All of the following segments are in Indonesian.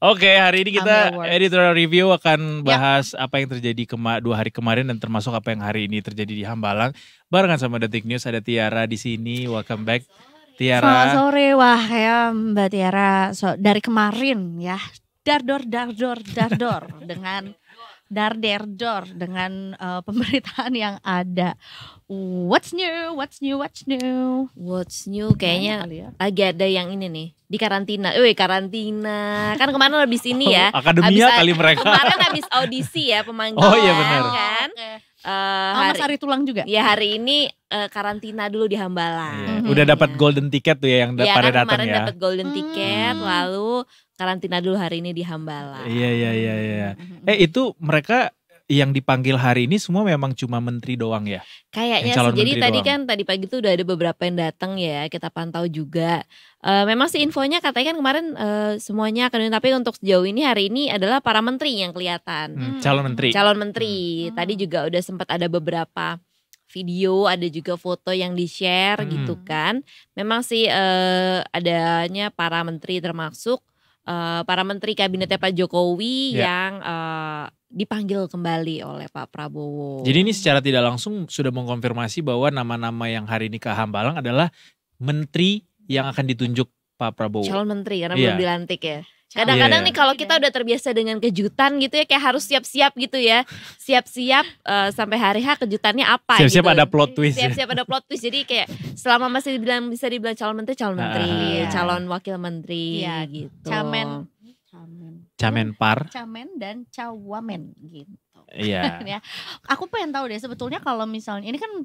Oke, hari ini kita AMI Awards. editorial review akan bahas apa yang terjadi 2 hari kemarin dan termasuk apa yang hari ini terjadi di Hambalang. Barengan sama Detik News, ada Tiara di sini. Welcome back, Tiara. Selamat sore, wah ya Mbak Tiara. Dari kemarin ya, dardor dengan darderdor dengan pemberitaan yang ada. What's new? What's new kayaknya lagi ada yang ini nih di karantina. Karantina. Kan kemarin habis ini ya. Akademia kali mereka. Kemarin habis audisi ya pemanggilan. Oh iya benar. Kan. Mas Ari tulang juga. Ya hari ini karantina dulu di Hambalang. Udah dapat golden ticket tuh ya yang pada kan datang kemarin ya. dapat golden ticket, lalu karantina dulu hari ini di Hambalang. Iya. Itu mereka yang dipanggil hari ini semua memang cuma menteri doang ya? Kayaknya sih, jadi tadi pagi tuh udah ada beberapa yang datang ya, kita pantau juga. Memang sih infonya katanya kan kemarin semuanya akan, tapi untuk sejauh ini hari ini adalah para menteri yang kelihatan. Calon menteri. Tadi juga udah sempat ada beberapa video, ada juga foto yang di-share gitu kan. Memang sih adanya para menteri termasuk para menteri kabinetnya Pak Jokowi yang dipanggil kembali oleh Pak Prabowo. Jadi ini secara tidak langsung sudah mengkonfirmasi bahwa nama-nama yang hari ini ke Hambalang adalah menteri yang akan ditunjuk Pak Prabowo. Calon menteri karena belum dilantik ya. Kadang-kadang nih kalau kita udah terbiasa dengan kejutan gitu ya, kayak harus siap-siap gitu ya. Siap-siap sampai hari H kejutannya apa siap-siap gitu. ada plot twist. Siap-siap ada plot twist. Jadi kayak selama masih bisa dibilang calon menteri, calon wakil menteri gitu. Camenpar. Camen dan cawamen gitu. Iya. Ya. Aku pengen tahu deh sebetulnya kalau misalnya ini kan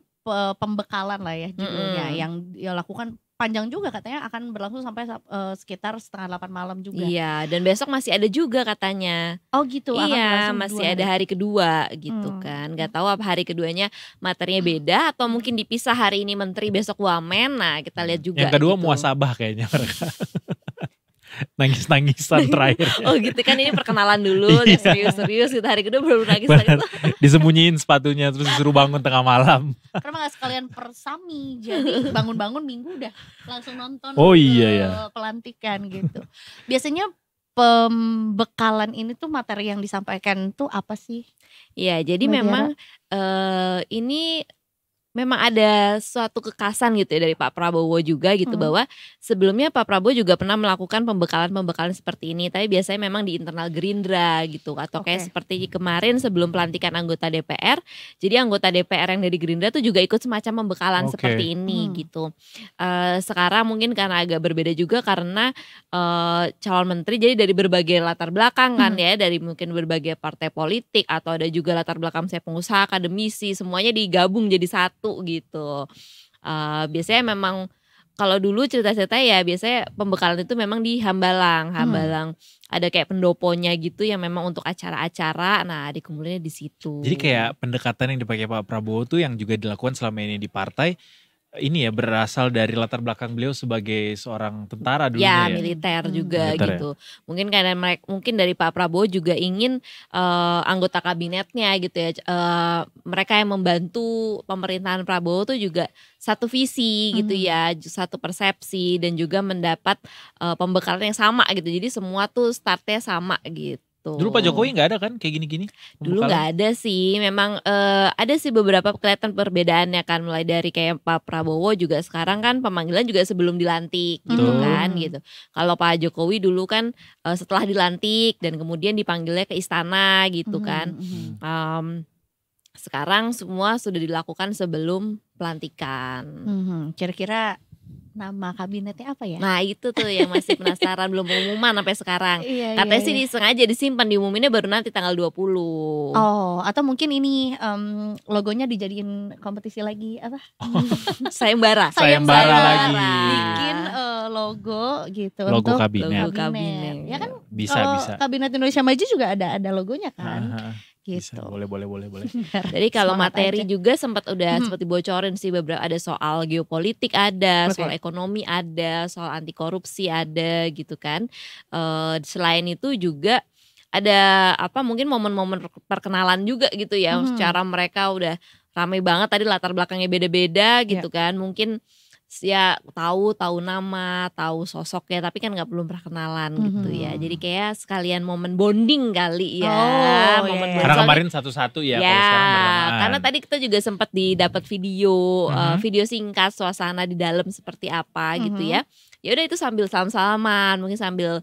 pembekalan lah ya judulnya yang dilakukan panjang juga, katanya akan berlangsung sampai sekitar 7:30 malam juga. Iya, dan besok masih ada juga katanya. Oh gitu. Iya, masih ada hari kedua gitu kan. Gak tahu apa hari keduanya materinya beda atau mungkin dipisah, hari ini menteri besok wamen. Nah kita lihat juga. Yang kedua gitu. muasabah kayaknya mereka. Nangis-nangisan terakhir. Oh gitu kan, ini perkenalan dulu, serius-serius gitu, hari kedua baru nangis lagi. Disembunyiin sepatunya terus disuruh bangun tengah malam. Karena gak sekalian persami, jadi bangun-bangun minggu udah langsung nonton pelantikan gitu. Biasanya pembekalan ini tuh materi yang disampaikan tuh apa sih? Iya, jadi memang ini memang ada suatu kekasan gitu ya dari Pak Prabowo juga gitu, bahwa sebelumnya Pak Prabowo juga pernah melakukan pembekalan seperti ini, tapi biasanya memang di internal Gerindra gitu, atau kayak seperti kemarin sebelum pelantikan anggota DPR, jadi anggota DPR yang dari Gerindra tuh juga ikut semacam pembekalan seperti ini gitu. Sekarang mungkin karena agak berbeda juga karena calon menteri jadi dari berbagai latar belakang kan ya, dari mungkin berbagai partai politik atau ada juga latar belakang saya pengusaha, akademisi, semuanya digabung jadi satu gitu. Biasanya memang kalau dulu cerita-cerita ya biasanya pembekalan itu memang di Hambalang. Ada kayak pendoponya gitu yang memang untuk acara-acara. Nah, dikumpulinnya di situ. Jadi kayak pendekatan yang dipakai Pak Prabowo tuh yang juga dilakukan selama ini di partai, ini ya berasal dari latar belakang beliau sebagai seorang tentara dulunya ya. Militer juga Militer gitu. Mungkin karena mungkin dari Pak Prabowo juga ingin anggota kabinetnya gitu ya, mereka yang membantu pemerintahan Prabowo tuh juga satu visi gitu ya, satu persepsi, dan juga mendapat pembekalan yang sama gitu. Jadi semua tuh startnya sama gitu. Dulu Pak Jokowi gak ada kan kayak gini-gini? Dulu gak ada sih, memang ada sih beberapa kelihatan perbedaannya kan, mulai dari kayak Pak Prabowo juga sekarang kan pemanggilan juga sebelum dilantik gitu kan gitu. Kalau Pak Jokowi dulu kan setelah dilantik dan kemudian dipanggilnya ke istana gitu kan. Sekarang semua sudah dilakukan sebelum pelantikan. Kira-kira nama kabinetnya apa ya? Nah itu tuh yang masih penasaran, belum pengumuman sampai sekarang. Katanya sih sengaja disimpan, diumuminnya baru nanti tanggal 20. Oh, atau mungkin ini logonya dijadiin kompetisi lagi apa? Sayembara lagi. Bikin logo gitu, logo untuk kabinet. Logo kabinet. Ya kan? Bisa. Kabinet Indonesia Maju juga ada logonya kan? Gitu. Bisa, boleh. Jadi kalau materi aja. juga sempat udah seperti bocorin sih, beberapa ada soal geopolitik ada, soal ekonomi ada, soal anti korupsi ada gitu kan. Selain itu juga ada mungkin momen-momen perkenalan juga gitu ya, secara mereka udah ramai banget, tadi latar belakangnya beda-beda gitu kan. Mungkin ya tahu nama, tahu sosoknya, tapi kan nggak belum pernah kenalan gitu ya. Jadi kayak sekalian momen bonding kali ya. Momen Karena kemarin satu-satu ya. Ya, kalau sekarang bersamaan. karena tadi kita juga sempat didapat video video singkat suasana di dalam seperti apa gitu ya. Ya udah itu sambil salam-salaman, mungkin sambil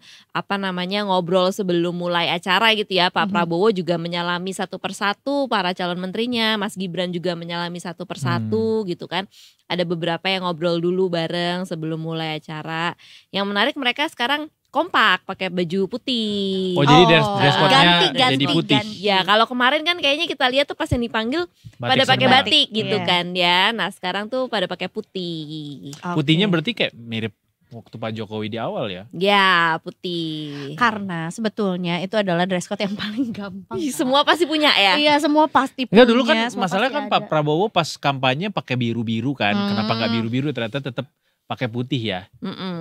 ngobrol sebelum mulai acara gitu ya. Pak Prabowo juga menyalami satu persatu para calon menterinya, Mas Gibran juga menyalami satu persatu gitu kan. Ada beberapa yang ngobrol dulu bareng sebelum mulai acara. Yang menarik mereka sekarang kompak pakai baju putih. Oh, jadi dress code-nya jadi putih. Ya, kalau kemarin kan kayaknya kita lihat tuh pas yang dipanggil pada pakai batik gitu kan ya. Nah, sekarang tuh pada pakai putih. Putihnya berarti kayak mirip waktu Pak Jokowi di awal ya? Ya, putih. Karena sebetulnya itu adalah dress code yang paling gampang. Semua pasti punya ya? Iya, semua pasti punya. Enggak, dulu kan masalahnya kan Pak Prabowo pas kampanye pakai biru-biru kan. Kenapa nggak biru-biru, ternyata tetap pakai putih ya?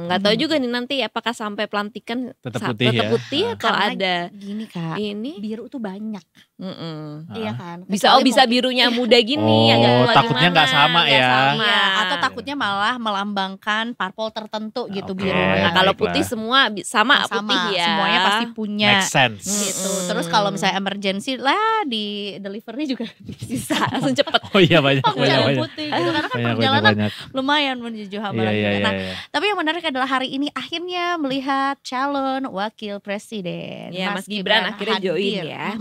Nggak tahu juga nih nanti apakah sampai pelantikan tetap putih atau ada gini Kak, ini biru tuh banyak. Iya kan. Bisa birunya muda gini, agak takutnya nggak sama ya. Iya, atau takutnya malah melambangkan parpol tertentu gitu biru. Nah, kalau putih semua sama putih ya. Semuanya pasti punya. Make sense. Gitu. Terus kalau misalnya emergency lah di delivery juga bisa langsung cepet. Oh iya banyak. Putih gitu karena kan perjalanan lumayan menuju Hambalang. Nah, tapi yang menarik adalah hari ini akhirnya melihat calon wakil presiden. Ya, Mas Gibran akhirnya join ya.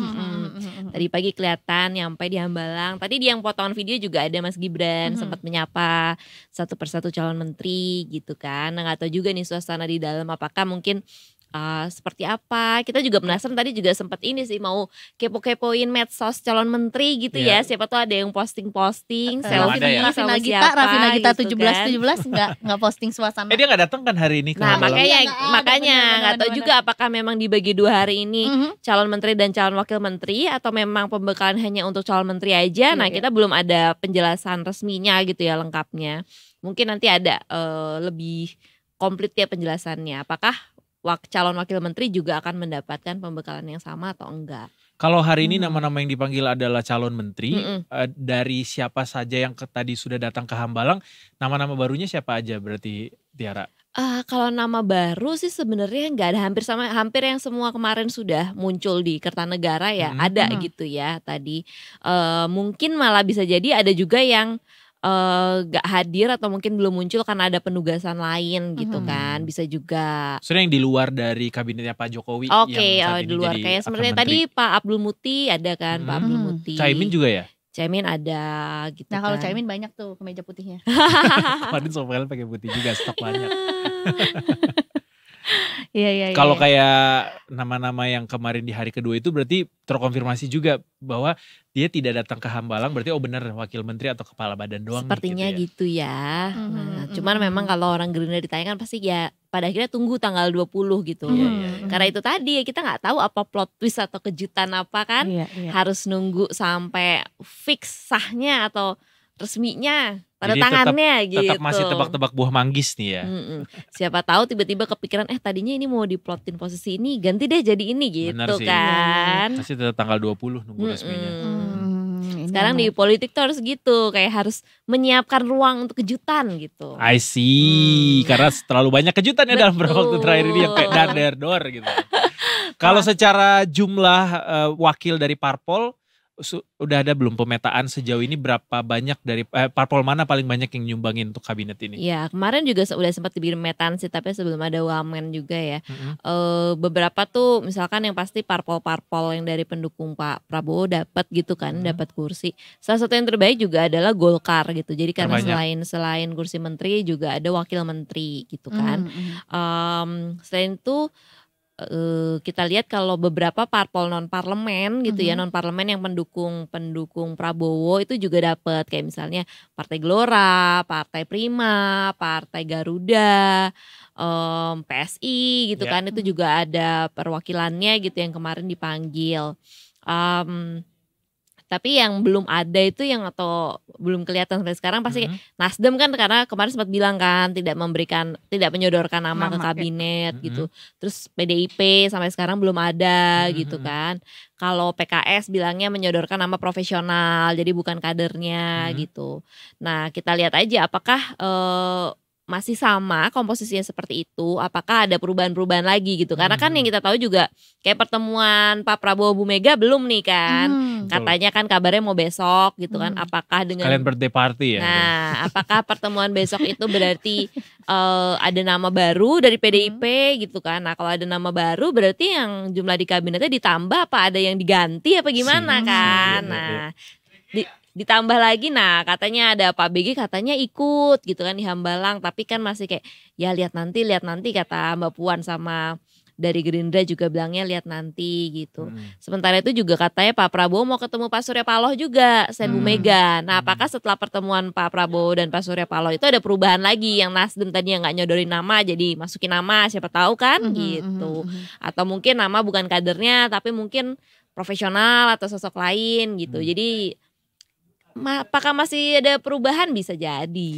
Tadi pagi kelihatan nyampe di Hambalang. Tadi di yang potongan video juga ada Mas Gibran sempat menyapa satu persatu calon menteri gitu kan. Nah, nggak tahu juga nih suasana di dalam apakah mungkin seperti apa. Kita juga penasaran, tadi juga sempat ini sih mau kepo-kepoin medsos calon menteri gitu ya. Siapa tuh ada yang posting-posting selfie sama siapa. Raffi Nagita gitu 17 enggak posting suasana. Dia enggak datang kan hari ini ke makanya enggak tahu juga apakah memang dibagi 2 hari ini calon menteri dan calon wakil menteri atau memang pembekalan hanya untuk calon menteri aja. Nah, kita belum ada penjelasan resminya gitu ya, lengkapnya. Mungkin nanti ada lebih komplit ya penjelasannya. Apakah calon wakil menteri juga akan mendapatkan pembekalan yang sama atau enggak? Kalau hari ini nama-nama yang dipanggil adalah calon menteri, dari siapa saja yang tadi sudah datang ke Hambalang, nama-nama barunya siapa aja berarti, Tiara? Kalau nama baru sih sebenarnya nggak ada, hampir yang semua kemarin sudah muncul di Kertanegara ya, ada gitu ya tadi. Mungkin malah bisa jadi ada juga yang gak hadir atau mungkin belum muncul karena ada penugasan lain gitu kan, bisa juga. Soalnya yang di luar dari kabinetnya Pak Jokowi. Oke, di luar kayak sebenarnya tadi Pak Abdul Muti ada kan, Pak Abdul Muti. Caimin juga ya? Caimin ada gitu. Nah, kalau Caimin banyak tuh kemeja putihnya. Kemarin Sofian pakai putih juga, stok banyak. Iya. Kalau kayak nama-nama yang kemarin di hari kedua itu berarti terkonfirmasi juga bahwa dia tidak datang ke Hambalang, berarti benar wakil menteri atau kepala badan doang. Sepertinya gitu ya. Nah, cuman memang kalau orang Gerindra ditanyakan pasti ya pada akhirnya tunggu tanggal 20 gitu. Karena itu tadi ya kita nggak tahu apa plot twist atau kejutan apa kan. Harus nunggu sampai fix sahnya atau resminya pada tangannya gitu. Tetap masih tebak-tebak buah manggis nih ya. Siapa tahu tiba-tiba kepikiran tadinya ini mau diplotin posisi ini, ganti deh jadi ini gitu kan. Pasti tetap tanggal 20 nunggu resminya. Sekarang di politik tuh harus gitu, kayak harus menyiapkan ruang untuk kejutan gitu. I see, karena terlalu banyak kejutan ya dalam beberapa waktu terakhir ini yang kayak dar gitu. Kalau secara jumlah wakil dari parpol, udah ada belum pemetaan sejauh ini berapa banyak dari parpol mana paling banyak yang nyumbangin untuk kabinet ini? Ya kemarin juga udah sempat dibikin pemetaan sih, tapi sebelum ada wamen juga ya. Beberapa tuh misalkan yang pasti parpol-parpol yang dari pendukung Pak Prabowo dapat gitu kan, dapat kursi. Salah satu yang terbaik juga adalah Golkar gitu. Jadi karena selain kursi menteri juga ada wakil menteri gitu kan. Selain itu kita lihat kalau beberapa parpol non parlemen gitu ya, non parlemen yang pendukung Prabowo itu juga dapat, kayak misalnya Partai Gelora, Partai Prima, Partai Garuda, PSI gitu kan, itu juga ada perwakilannya gitu yang kemarin dipanggil. Tapi yang belum ada itu yang atau belum kelihatan sampai sekarang pasti Nasdem kan, karena kemarin sempat bilang kan tidak menyodorkan nama ke kabinet gitu. Terus PDIP sampai sekarang belum ada gitu kan. Kalau PKS bilangnya menyodorkan nama profesional, jadi bukan kadernya gitu. Nah kita lihat aja apakah masih sama komposisinya seperti itu, apakah ada perubahan-perubahan lagi gitu. Karena kan yang kita tahu juga kayak pertemuan Pak Prabowo Bu Mega belum nih kan. Katanya kan kabarnya mau besok gitu kan. Apakah dengan kalian birthday party ya? Nah, apakah pertemuan besok itu berarti ada nama baru dari PDIP gitu kan. Nah, kalau ada nama baru berarti yang jumlah di kabinetnya ditambah apa ada yang diganti apa gimana kan. Nah, ditambah lagi, nah katanya ada Pak BG katanya ikut gitu kan di Hambalang, tapi kan masih kayak ya lihat nanti kata Mbak Puan sama dari Gerindra juga bilangnya lihat nanti gitu. Sementara itu juga katanya Pak Prabowo mau ketemu Pak Surya Paloh juga, Bu Mega. Nah apakah setelah pertemuan Pak Prabowo dan Pak Surya Paloh itu ada perubahan lagi yang Nasdem tadi yang nggak nyodorin nama jadi masukin nama, siapa tahu kan gitu. Atau mungkin nama bukan kadernya tapi mungkin profesional atau sosok lain gitu. Jadi apakah masih ada perubahan? Bisa jadi.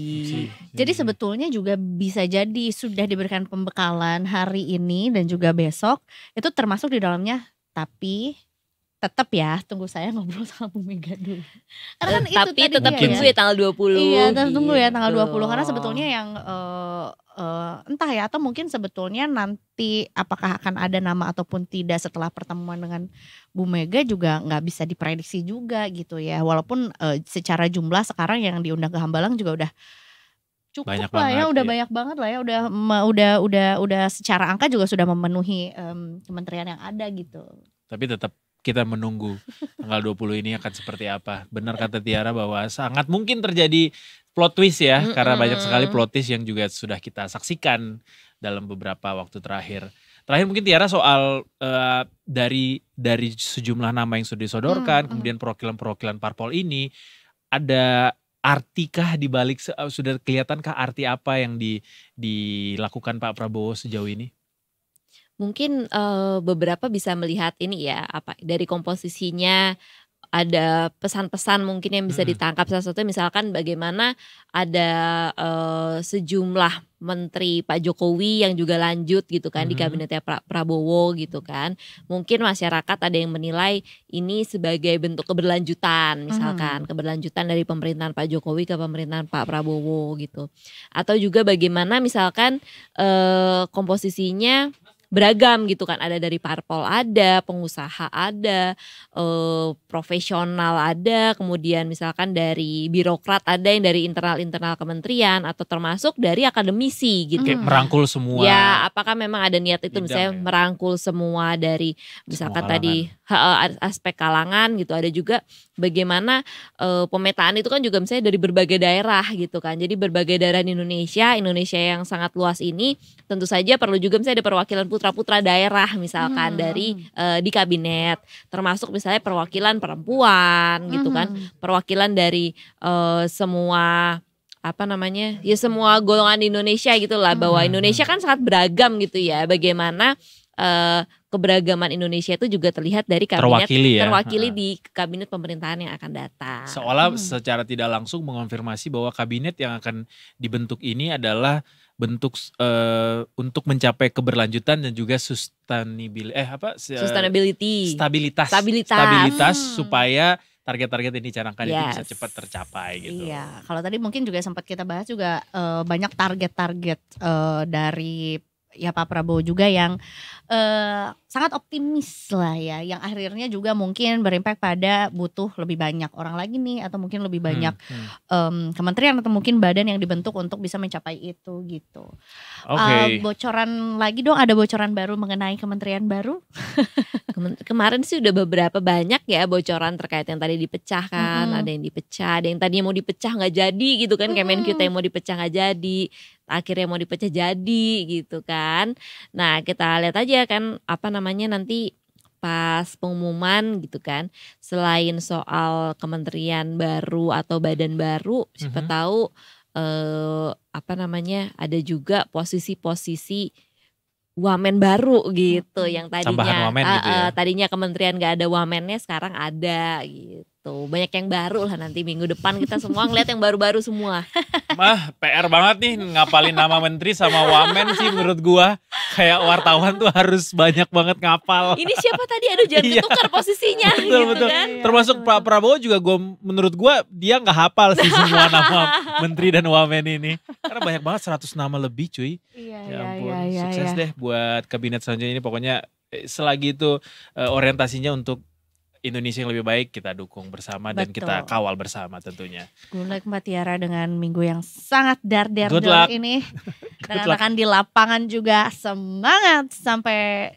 Jadi sebetulnya juga bisa jadi sudah diberikan pembekalan hari ini dan juga besok. Itu termasuk di dalamnya. Tapi tetap ya tunggu saya ngobrol sama Bu Mega dulu. Karena kan tapi tetap tunggu ya tanggal 20. Iya tunggu ya tanggal 20. Karena sebetulnya yang entah ya atau mungkin sebetulnya nanti apakah akan ada nama ataupun tidak setelah pertemuan dengan Bu Mega juga nggak bisa diprediksi juga gitu ya. Walaupun secara jumlah sekarang yang diundang ke Hambalang juga udah cukup banyak lah ya, banget, udah banyak banget lah ya, udah secara angka juga sudah memenuhi kementerian yang ada gitu. Tapi tetap kita menunggu tanggal 20 ini akan seperti apa. Benar kata Tiara bahwa sangat mungkin terjadi plot twist ya. Karena banyak sekali plot twist yang juga sudah kita saksikan dalam beberapa waktu terakhir. Terakhir mungkin Tiara soal dari sejumlah nama yang sudah disodorkan. Kemudian perwakilan-perwakilan parpol ini. Ada artikah dibalik, sudah kelihatankah arti apa yang dilakukan Pak Prabowo sejauh ini? Mungkin beberapa bisa melihat ini ya apa dari komposisinya ada pesan-pesan mungkin yang bisa ditangkap. Salah satunya misalkan bagaimana ada sejumlah menteri Pak Jokowi yang juga lanjut gitu kan di kabinetnya Prabowo gitu kan. Mungkin masyarakat ada yang menilai ini sebagai bentuk keberlanjutan, misalkan keberlanjutan dari pemerintahan Pak Jokowi ke pemerintahan Pak Prabowo gitu. Atau juga bagaimana misalkan komposisinya beragam gitu kan, ada dari parpol ada, pengusaha ada, profesional ada, kemudian misalkan dari birokrat ada yang dari internal kementerian atau termasuk dari akademisi gitu. Kayak merangkul semua. Ya, apakah memang ada niat itu misalnya merangkul semua dari misalkan tadi aspek kalangan gitu. Ada juga bagaimana pemetaan itu kan juga misalnya dari berbagai daerah gitu kan. Jadi berbagai daerah di Indonesia yang sangat luas ini tentu saja perlu juga misalnya ada perwakilan putra-putra daerah misalkan dari di kabinet, termasuk misalnya perwakilan perempuan gitu kan, perwakilan dari semua apa namanya ya semua golongan di Indonesia gitulah, bahwa Indonesia kan sangat beragam gitu ya, bagaimana keberagaman Indonesia itu juga terlihat dari kabinet terwakili di kabinet pemerintahan yang akan datang. Seolah secara tidak langsung mengonfirmasi bahwa kabinet yang akan dibentuk ini adalah bentuk untuk mencapai keberlanjutan dan juga stabilitas supaya target-target yang dicanangkan itu bisa cepat tercapai gitu. Iya, kalau tadi mungkin juga sempat kita bahas juga banyak target-target dari ya Pak Prabowo juga yang sangat optimis lah ya, yang akhirnya juga mungkin berimpact pada butuh lebih banyak orang lagi nih, atau mungkin lebih banyak kementerian atau mungkin badan yang dibentuk untuk bisa mencapai itu gitu. Bocoran lagi dong, ada bocoran baru mengenai kementerian baru? Kemarin sih udah beberapa banyak ya bocoran terkait yang tadi dipecah kan, ada yang dipecah, ada yang tadinya mau dipecah nggak jadi gitu kan, Kemenq yang mau dipecah nggak jadi, akhirnya mau dipecah jadi gitu kan. Nah kita lihat aja kan apa namanya nanti pas pengumuman gitu kan, selain soal kementerian baru atau badan baru, siapa tahu apa namanya ada juga posisi-posisi wamen baru gitu, yang tadinya wamen gitu ya. Tadinya kementerian gak ada wamennya sekarang ada gitu. gitu. Banyak yang baru lah nanti minggu depan kita semua ngeliat yang baru-baru semua. Mah PR banget nih ngapalin nama menteri sama wamen sih menurut gua. Kayak wartawan tuh harus banyak banget ngapal. Ini siapa tadi? Aduh jangan ketukar posisinya. Betul gitu betul. Kan? Termasuk Pak Prabowo juga menurut gua dia nggak hafal sih semua nama menteri dan wamen ini. Karena banyak banget 100 nama lebih cuy. Ya ampun, sukses deh buat kabinet selanjutnya ini. Pokoknya selagi itu orientasinya untuk Indonesia yang lebih baik, kita dukung bersama dan kita kawal bersama tentunya. Good luck Mbak Tiara dengan minggu yang sangat dar ini. Dan akan di lapangan juga semangat sampai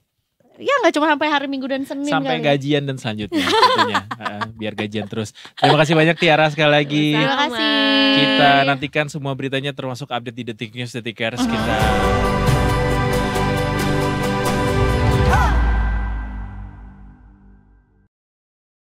ya nggak cuma sampai hari Minggu dan Senin sampai gajian dan selanjutnya tentunya. Biar gajian terus. Terima kasih banyak Tiara sekali lagi. Terima kasih. Kita nantikan semua beritanya termasuk update di Detik News Detikers kita.